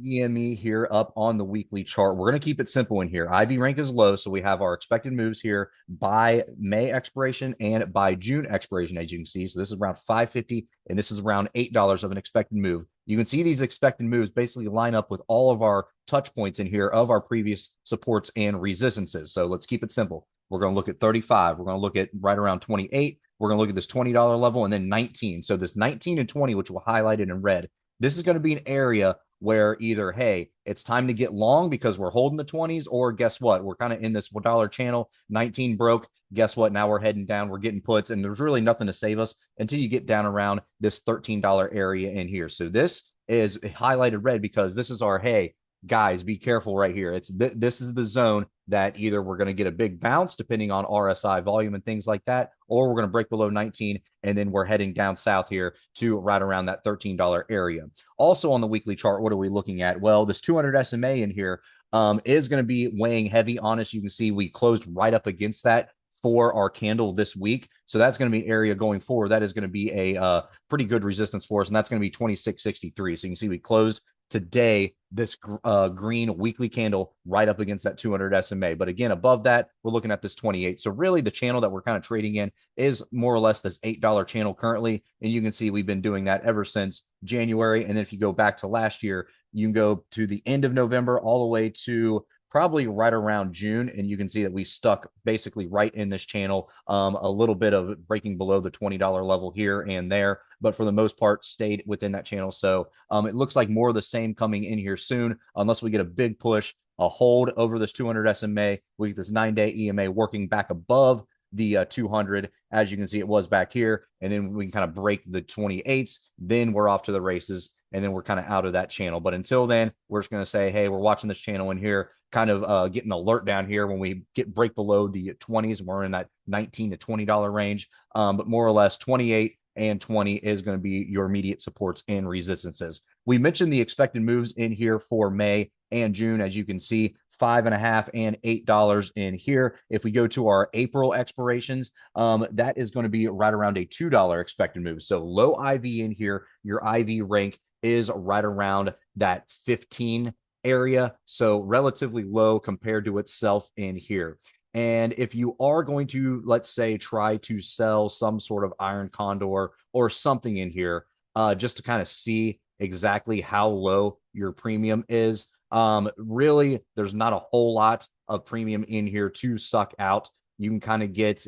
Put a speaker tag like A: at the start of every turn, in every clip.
A: GME here up on the weekly chart. We're going to keep it simple in here. IV rank is low, so we have our expected moves here by May expiration and by June expiration, as you can see. So this is around 550, and this is around $8 of an expected move. You can see these expected moves basically line up with all of our touch points in here of our previous supports and resistances. So let's keep it simple. We're going to look at 35. We're going to look at right around 28. We're going to look at this $20 level and then 19. So this 19 and 20, which we'll highlight it in red, this is going to be an area where either, hey, it's time to get long because we're holding the 20s, or guess what? We're kind of in this dollar channel. 19 broke. Guess what? Now we're heading down. We're getting puts, and there's really nothing to save us until you get down around this $13 area in here. So this is highlighted red because this is our, hey, guys, be careful right here. This is the zone that either we're going to get a big bounce depending on RSI volume and things like that, or we're going to break below 19 and then we're heading down south here to right around that $13 area. Also on the weekly chart, what are we looking at? Well, this 200 SMA in here is going to be weighing heavy on us. You can see we closed right up against that for our candle this week. So that's going to be area going forward. That is going to be a pretty good resistance for us, and that's going to be 2663. So you can see we closed today this green weekly candle right up against that 200 SMA. But again, above that, we're looking at this 28. So really the channel that we're kind of trading in is more or less this $8 channel currently. And you can see we've been doing that ever since January. And then if you go back to last year, you can go to the end of November all the way to probably right around June, and you can see that we stuck basically right in this channel, a little bit of breaking below the $20 level here and there, but for the most part stayed within that channel. So it looks like more of the same coming in here soon, unless we get a big push, a hold over this 200 SMA. We get this 9-day EMA working back above the 200. As you can see, it was back here, and then we can kind of break the 28s, then we're off to the races, and then we're kind of out of that channel. But until then, we're just going to say, hey, we're watching this channel in here, kind of getting alert down here when we break below the 20s. We're in that $19 to $20 range, but more or less 28 and 20 is going to be your immediate supports and resistances. We mentioned the expected moves in here for May and June, as you can see, $5.5 and $8 in here. If we go to our April expirations, that is going to be right around a $2 expected move. So low IV in here, your IV rank is right around that 15 area, so relatively low compared to itself in here. And if you are going to, let's say, try to sell some sort of iron condor or something in here, just to kind of see exactly how low your premium is, really, there's not a whole lot of premium in here to suck out. You can kind of get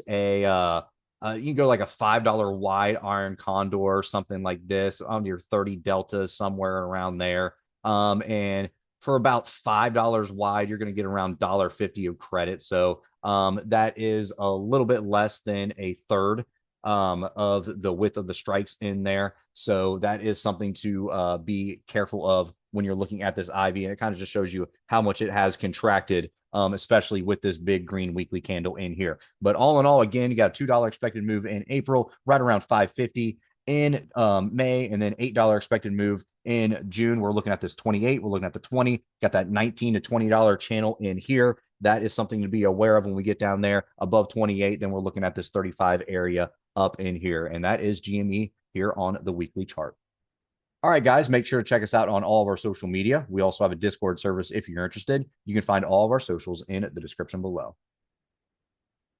A: you can go like a $5 wide iron condor or something like this on your 30 deltas, somewhere around there. And for about $5 wide, you're going to get around $1.50 of credit. So that is a little bit less than a third of the width of the strikes in there. So that is something to be careful of when you're looking at this IV. And it kind of just shows you how much it has contracted, especially with this big green weekly candle in here. But all in all, again, you got a $2 expected move in April, right around 550 in May, and then $8 expected move in June. We're looking at this 28. We're looking at the 20. Got that $19 to $20 channel in here. That is something to be aware of when we get down there above 28. Then we're looking at this 35 area up in here. And that is GME here on the weekly chart. All right, guys, make sure to check us out on all of our social media. We also have a Discord service if you're interested. You can find all of our socials in the description below.